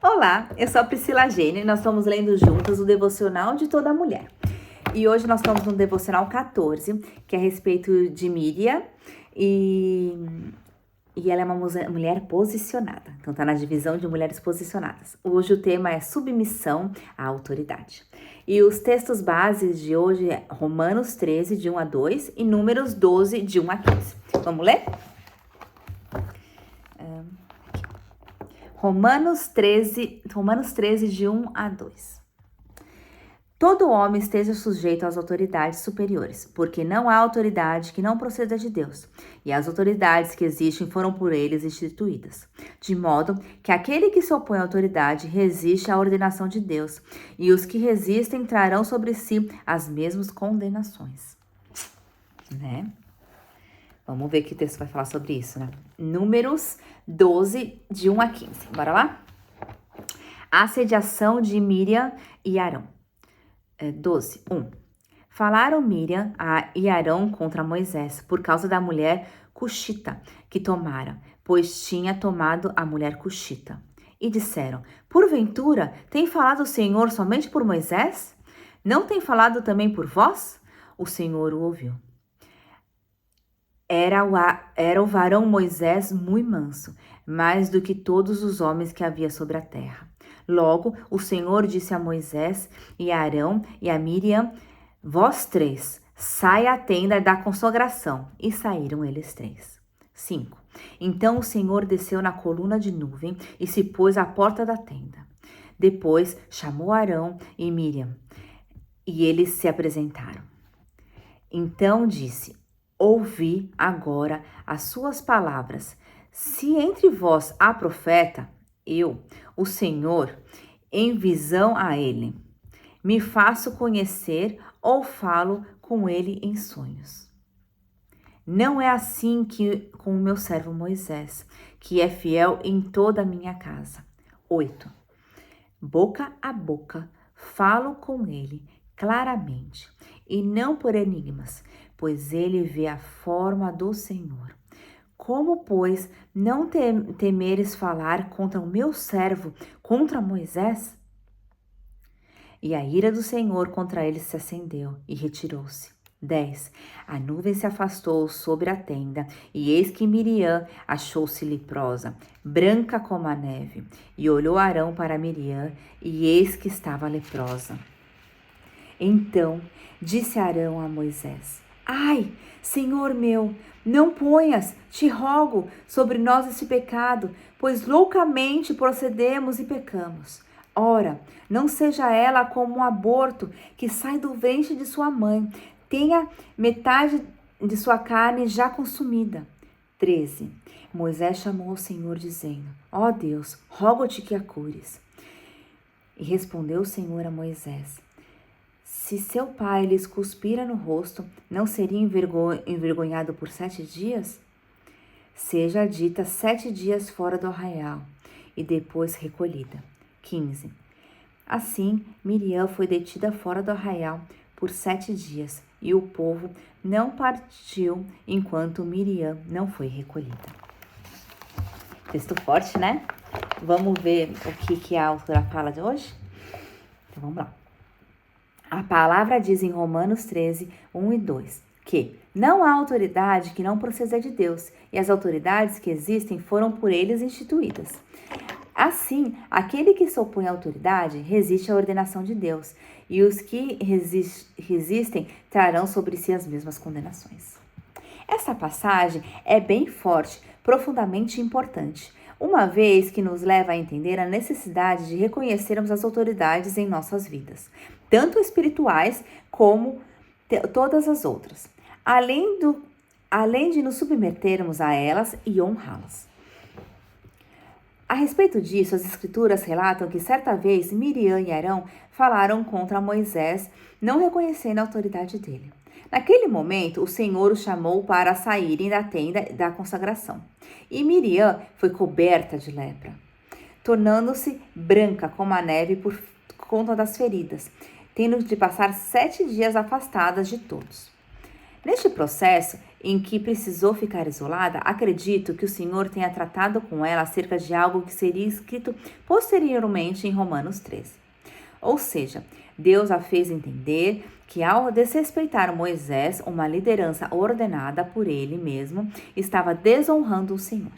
Olá, eu sou a Priscila Gênio e nós estamos lendo juntas o Devocional de Toda Mulher. E hoje nós estamos no Devocional 14, que é a respeito de Miriam e ela é uma mulher posicionada. Então tá na divisão de mulheres posicionadas. Hoje o tema é submissão à autoridade. E os textos bases de hoje é Romanos 13, de 1 a 2 e Números 12, de 1 a 15. Vamos ler? Romanos 13, de 1 a 2. Todo homem esteja sujeito às autoridades superiores, porque não há autoridade que não proceda de Deus, e as autoridades que existem foram por eles instituídas. De modo que aquele que se opõe à autoridade resiste à ordenação de Deus, e os que resistem trarão sobre si as mesmas condenações. Né? Vamos ver que o texto vai falar sobre isso, né? Números 12, de 1 a 15. Bora lá? Assediação de Miriam e Arão. 12, 1. Falaram Miriam e Arão contra Moisés por causa da mulher cuxita que tomara, pois tinha tomado a mulher cuxita. E disseram, porventura, tem falado o Senhor somente por Moisés? Não tem falado também por vós? O Senhor o ouviu. Era o varão Moisés muito manso, mais do que todos os homens que havia sobre a terra. Logo, o Senhor disse a Moisés e a Arão e a Miriam, vós três, sai à tenda da consagração. E saíram eles três. 5. Então o Senhor desceu na coluna de nuvem e se pôs à porta da tenda. Depois chamou Arão e Miriam, e eles se apresentaram. Então disse, ouvi agora as suas palavras. Se entre vós há profeta, eu, o Senhor, em visão a ele, me faço conhecer ou falo com ele em sonhos. Não é assim que com o meu servo Moisés, que é fiel em toda a minha casa. 8. Boca a boca, falo com ele claramente, e não por enigmas, pois ele vê a forma do Senhor. Como, pois, não temeres falar contra o meu servo, contra Moisés? E a ira do Senhor contra ele se acendeu e retirou-se. 10. A nuvem se afastou sobre a tenda, e eis que Miriam achou-se leprosa, branca como a neve. E olhou Arão para Miriam, e eis que estava leprosa. Então disse Arão a Moisés, ai, Senhor meu, não ponhas, te rogo, sobre nós esse pecado, pois loucamente procedemos e pecamos. Ora, não seja ela como um aborto que sai do ventre de sua mãe, tenha metade de sua carne já consumida. 13. Moisés chamou ao Senhor dizendo, ó Deus, rogo-te que a cures. E respondeu o Senhor a Moisés, se seu pai lhes cuspira no rosto, não seria envergonhado por 7 dias? Seja dita 7 dias fora do arraial, e depois recolhida. 15. Assim, Miriam foi detida fora do arraial por 7 dias, e o povo não partiu enquanto Miriam não foi recolhida. Texto forte, né? Vamos ver o que a autora fala de hoje? Então vamos lá. A palavra diz em Romanos 13, 1 e 2, que não há autoridade que não proceda de Deus, e as autoridades que existem foram por eles instituídas. Assim, aquele que se opõe à autoridade resiste à ordenação de Deus, e os que resistem trarão sobre si as mesmas condenações. Essa passagem é bem forte, profundamente importante, uma vez que nos leva a entender a necessidade de reconhecermos as autoridades em nossas vidas, tanto espirituais como todas as outras, além de nos submetermos a elas e honrá-las. A respeito disso, as escrituras relatam que certa vez Miriam e Arão falaram contra Moisés, não reconhecendo a autoridade dele. Naquele momento, o Senhor os chamou para saírem da tenda da consagração. E Miriam foi coberta de lepra, tornando-se branca como a neve por conta das feridas, tendo de passar 7 dias afastadas de todos. Neste processo, em que precisou ficar isolada, acredito que o Senhor tenha tratado com ela acerca de algo que seria escrito posteriormente em Romanos 13. Ou seja, Deus a fez entender que ao desrespeitar Moisés, uma liderança ordenada por ele mesmo, estava desonrando o Senhor.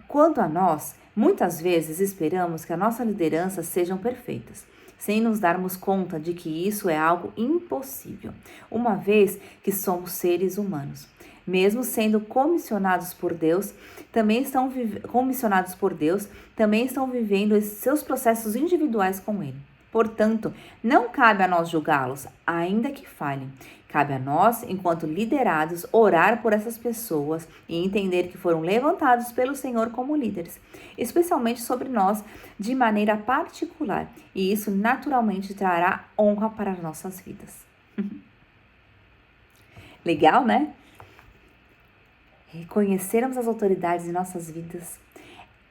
Quanto a nós, muitas vezes esperamos que a nossa liderança sejam perfeitas, sem nos darmos conta de que isso é algo impossível, uma vez que somos seres humanos. Mesmo sendo comissionados por Deus, também estão vivendo seus processos individuais com Ele. Portanto, não cabe a nós julgá-los, ainda que falhem. Cabe a nós, enquanto liderados, orar por essas pessoas e entender que foram levantados pelo Senhor como líderes, especialmente sobre nós de maneira particular. E isso naturalmente trará honra para as nossas vidas. Legal, né? Reconhecermos as autoridades em nossas vidas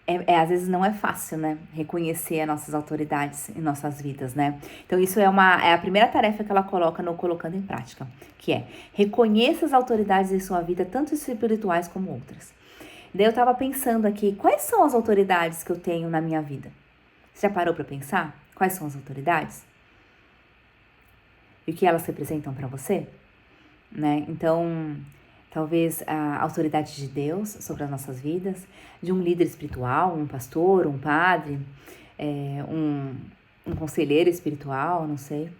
às vezes não é fácil, né? Reconhecer as nossas autoridades em nossas vidas, né? Então isso é a primeira tarefa que ela coloca no Colocando em Prática, que é reconheça as autoridades em sua vida, tanto espirituais como outras. Daí eu tava pensando aqui, quais são as autoridades que eu tenho na minha vida? Você já parou para pensar? Quais são as autoridades? E o que elas representam para você? Né? Então, talvez a autoridade de Deus sobre as nossas vidas, de um líder espiritual, um pastor, um padre, um conselheiro espiritual, não sei,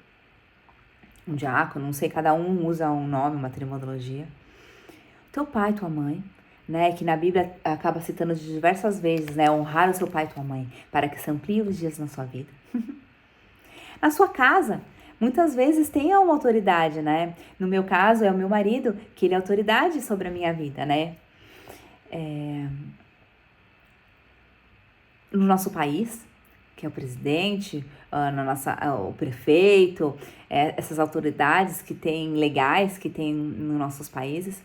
um diácono, não sei, cada um usa um nome, uma terminologia. Teu pai, tua mãe, né, que na Bíblia acaba citando diversas vezes, né, honrar o seu pai e tua mãe, para que se amplie os dias na sua vida. Na sua casa, muitas vezes tem uma autoridade, né? No meu caso, é o meu marido, que ele é autoridade sobre a minha vida, né? No nosso país, que é o presidente, o prefeito, essas autoridades que tem legais, que tem nos nossos países.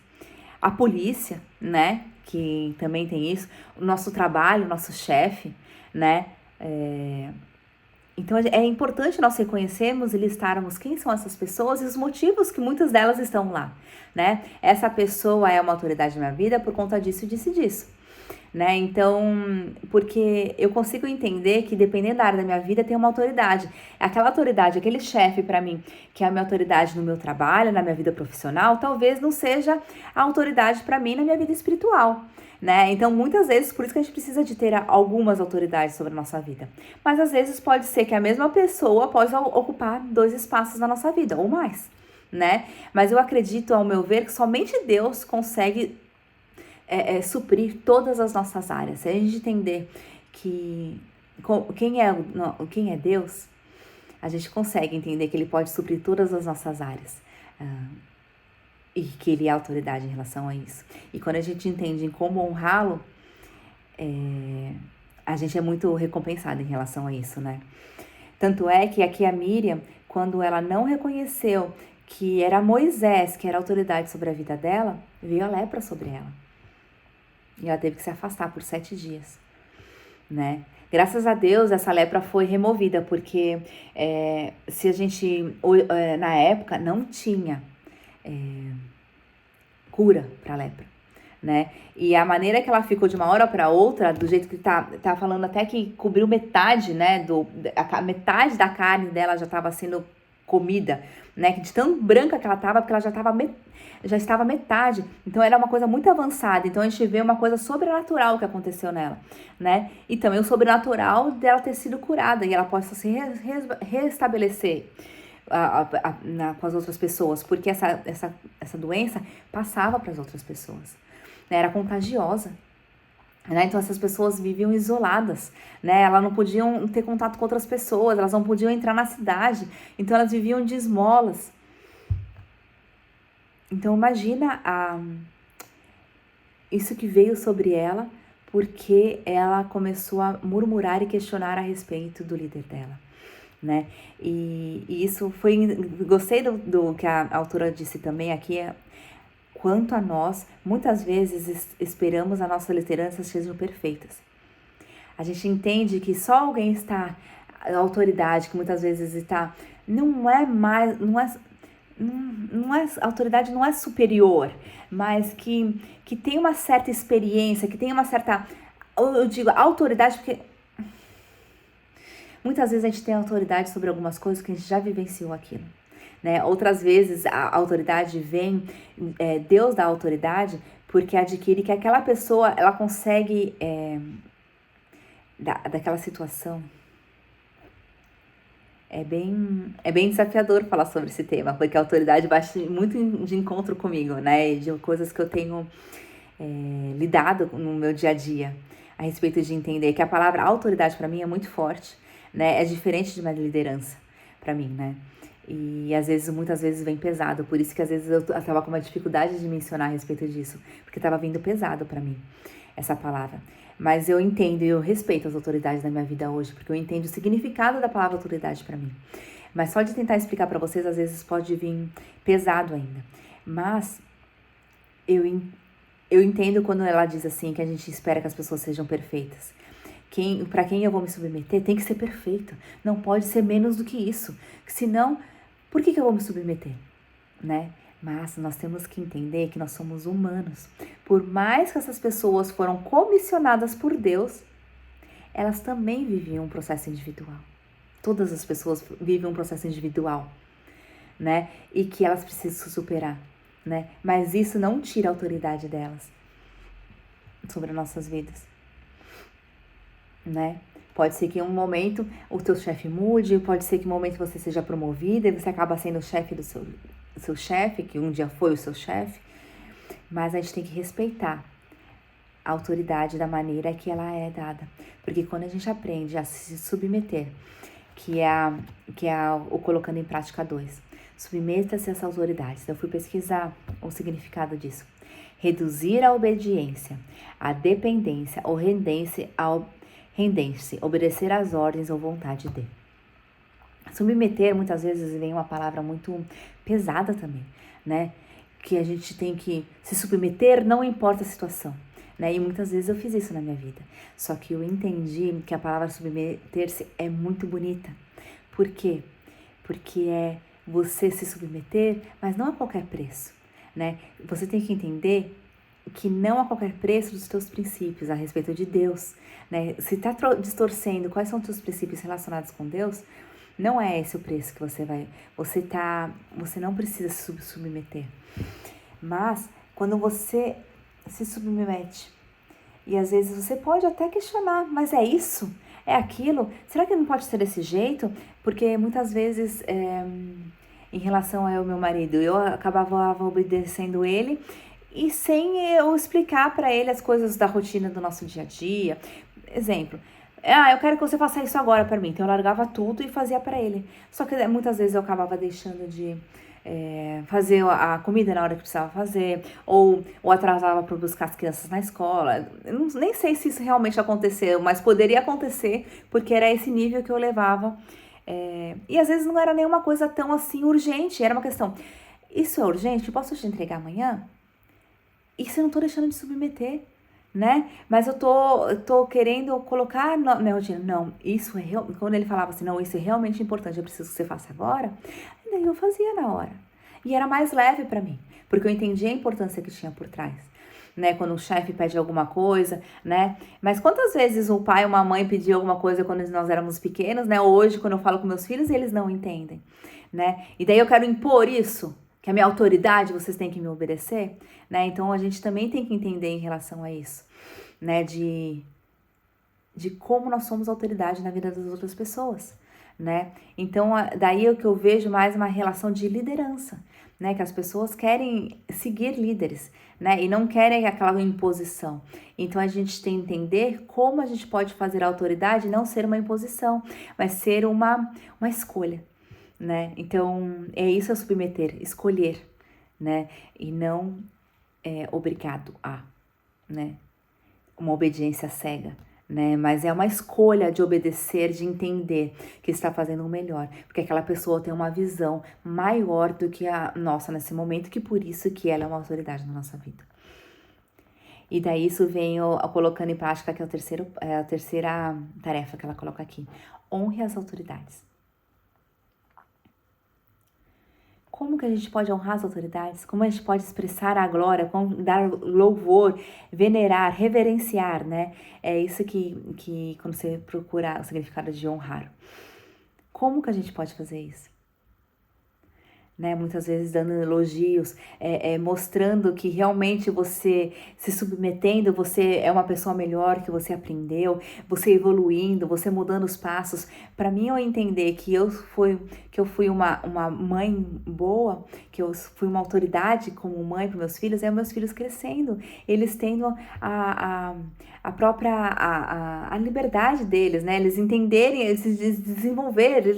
A polícia, né? Que também tem isso. O nosso trabalho, o nosso chefe, né? Então, é importante nós reconhecermos e listarmos quem são essas pessoas e os motivos que muitas delas estão lá, né? Essa pessoa é uma autoridade na minha vida por conta disso e disso, né? Então, porque eu consigo entender que dependendo da área da minha vida tem uma autoridade. Aquela autoridade, aquele chefe para mim, que é a minha autoridade no meu trabalho, na minha vida profissional, talvez não seja a autoridade para mim na minha vida espiritual. Né? Então, muitas vezes, por isso que a gente precisa de ter algumas autoridades sobre a nossa vida. Mas, às vezes, pode ser que a mesma pessoa possa ocupar 2 espaços na nossa vida, ou mais, né? Mas eu acredito, ao meu ver, que somente Deus consegue suprir todas as nossas áreas. Se a gente entender que quem é Deus, a gente consegue entender que Ele pode suprir todas as nossas áreas. E que Ele é autoridade em relação a isso. E quando a gente entende em como honrá-lo, a gente é muito recompensado em relação a isso, né? Tanto é que aqui a Miriam, quando ela não reconheceu que era Moisés que era autoridade sobre a vida dela, veio a lepra sobre ela. E ela teve que se afastar por 7 dias, né? Graças a Deus, essa lepra foi removida, porque se a gente, na época, não tinha cura para lepra, né? E a maneira que ela ficou de uma hora para outra, do jeito que tá falando até que cobriu metade, né? Metade da carne dela já estava sendo comida, né? De tão branca que ela estava, porque ela já estava metade. Então era uma coisa muito avançada. Então a gente vê uma coisa sobrenatural que aconteceu nela, né? E também o sobrenatural dela ter sido curada e ela possa se restabelecer com as outras pessoas, porque essa doença passava para as outras pessoas, né? Era contagiosa, né? Então essas pessoas viviam isoladas, né? Elas não podiam ter contato com outras pessoas, elas não podiam entrar na cidade, então elas viviam de esmolas. Então imagina isso que veio sobre ela, porque ela começou a murmurar e questionar a respeito do líder dela, né? E isso foi, gostei do que a autora disse também aqui, quanto a nós, muitas vezes esperamos a nossa liderança sejam perfeitas. A gente entende que só alguém está, a autoridade que muitas vezes está, não é autoridade não é superior, mas que tem uma certa experiência, que tem uma certa, eu digo autoridade porque muitas vezes a gente tem autoridade sobre algumas coisas que a gente já vivenciou aquilo, né? Outras vezes a autoridade vem, Deus dá autoridade porque adquire que aquela pessoa, ela consegue, daquela situação. É bem desafiador falar sobre esse tema, porque a autoridade bate muito de encontro comigo, né? De coisas que eu tenho lidado no meu dia a dia, a respeito de entender que a palavra autoridade para mim é muito forte, né? É diferente de uma liderança para mim, né? E às vezes, muitas vezes vem pesado, por isso que às vezes eu tava com uma dificuldade de mencionar a respeito disso, porque tava vindo pesado para mim essa palavra. Mas eu entendo e eu respeito as autoridades da minha vida hoje, porque eu entendo o significado da palavra autoridade para mim. Mas só de tentar explicar para vocês, às vezes pode vir pesado ainda. Mas eu entendo quando ela diz assim, que a gente espera que as pessoas sejam perfeitas. Para quem eu vou me submeter tem que ser perfeito. Não pode ser menos do que isso. Senão, por que eu vou me submeter? Né? Mas nós temos que entender que nós somos humanos. Por mais que essas pessoas foram comissionadas por Deus, elas também viviam um processo individual. Todas as pessoas vivem um processo individual, né? E que elas precisam se superar, né? Mas isso não tira a autoridade delas sobre as nossas vidas, né? Pode ser que em um momento o teu chefe mude, pode ser que em um momento você seja promovida e você acaba sendo o chefe do seu chefe, que um dia foi o seu chefe, mas a gente tem que respeitar a autoridade da maneira que ela é dada, porque quando a gente aprende a se submeter, que é o colocando em prática 2, submeta-se a essa autoridade. Então eu fui pesquisar o significado disso. Reduzir a obediência, a dependência ou render-se, obedecer às ordens ou vontade de. Submeter, muitas vezes, vem uma palavra muito pesada também, né? Que a gente tem que se submeter, não importa a situação, né? E muitas vezes eu fiz isso na minha vida. Só que eu entendi que a palavra submeter-se é muito bonita. Por quê? Porque é você se submeter, mas não a qualquer preço, né? Você tem que entender que não a qualquer preço dos teus princípios a respeito de Deus, né? Se está distorcendo quais são os teus princípios relacionados com Deus, não é esse o preço que você vai. Você não precisa se submeter. Mas quando você se submete, e às vezes você pode até questionar, mas é isso? É aquilo? Será que não pode ser desse jeito? Porque muitas vezes, em relação ao meu marido, eu acabava obedecendo ele e sem eu explicar para ele as coisas da rotina do nosso dia a dia. Exemplo, eu quero que você faça isso agora para mim. Então eu largava tudo e fazia para ele. Só que muitas vezes eu acabava deixando de fazer a comida na hora que precisava fazer, ou atrasava para buscar as crianças na escola. Eu nem sei se isso realmente aconteceu, mas poderia acontecer, porque era esse nível que eu levava. E às vezes não era nenhuma coisa tão assim urgente, era uma questão, isso é urgente? Posso te entregar amanhã? Isso eu não tô deixando de submeter, né? Mas eu tô querendo colocar na minha rotina. Não, isso é quando ele falava assim, não, isso é realmente importante, eu preciso que você faça agora. E daí eu fazia na hora. E era mais leve para mim, porque eu entendia a importância que tinha por trás, né? Quando o chefe pede alguma coisa, né? Mas quantas vezes o pai ou uma mãe pediu alguma coisa quando nós éramos pequenos, né? Hoje, quando eu falo com meus filhos, eles não entendem, né? E daí eu quero impor isso, que a minha autoridade, vocês têm que me obedecer, né? Então a gente também tem que entender em relação a isso, né? De como nós somos autoridade na vida das outras pessoas, né? Então daí é o que eu vejo mais uma relação de liderança, né? Que as pessoas querem seguir líderes, né? E não querem aquela imposição. Então a gente tem que entender como a gente pode fazer a autoridade não ser uma imposição, mas ser uma escolha, né? Então é isso, é submeter, escolher, né? E não obrigado a, né? Uma obediência cega, né? Mas é uma escolha de obedecer, de entender que está fazendo o melhor, porque aquela pessoa tem uma visão maior do que a nossa nesse momento, que por isso que ela é uma autoridade na nossa vida. E daí isso vem colocando em prática, que é a terceira tarefa que ela coloca aqui. Honre as autoridades. Como que a gente pode honrar as autoridades? Como a gente pode expressar a glória, como dar louvor, venerar, reverenciar, né? É isso que quando você procura o significado de honrar. Como que a gente pode fazer isso? Né, muitas vezes dando elogios, mostrando que realmente você se submetendo, você é uma pessoa melhor, que você aprendeu, você evoluindo, você mudando os passos. Para mim, eu entender que eu fui uma mãe boa, que eu fui uma autoridade como mãe para meus filhos, é meus filhos crescendo, eles tendo a própria a liberdade deles, né? Eles entenderem, eles se desenvolverem,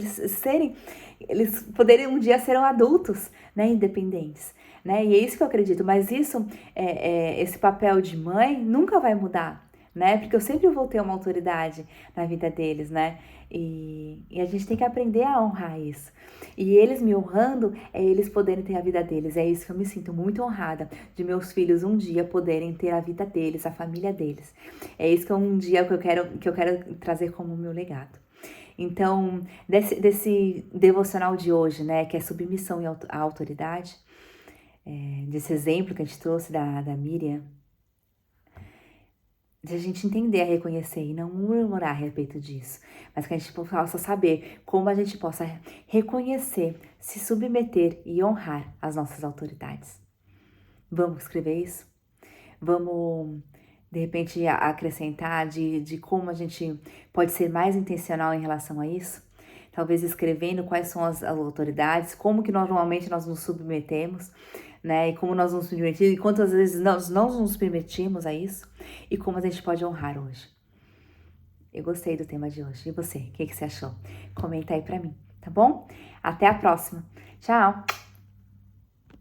eles poderem um dia serão adultos, né, independentes, né, e é isso que eu acredito, mas isso, esse papel de mãe nunca vai mudar, né, porque eu sempre vou ter uma autoridade na vida deles, né, e a gente tem que aprender a honrar isso, e eles me honrando, é eles poderem ter a vida deles, é isso que eu me sinto muito honrada, de meus filhos um dia poderem ter a vida deles, a família deles, é isso que um dia que eu quero trazer como meu legado. Então, desse devocional de hoje, né, que é submissão à autoridade, desse exemplo que a gente trouxe da Miriam, de a gente entender a reconhecer e não murmurar a respeito disso, mas que a gente possa saber como a gente possa reconhecer, se submeter e honrar as nossas autoridades. Vamos escrever isso? Vamos, de repente, acrescentar de como a gente pode ser mais intencional em relação a isso? Talvez escrevendo quais são as autoridades, como que normalmente nós nos submetemos, né? E como nós nos submetemos, e quantas vezes nós não nos permitimos a isso, e como a gente pode honrar hoje. Eu gostei do tema de hoje. E você, o que você achou? Comenta aí pra mim, tá bom? Até a próxima. Tchau!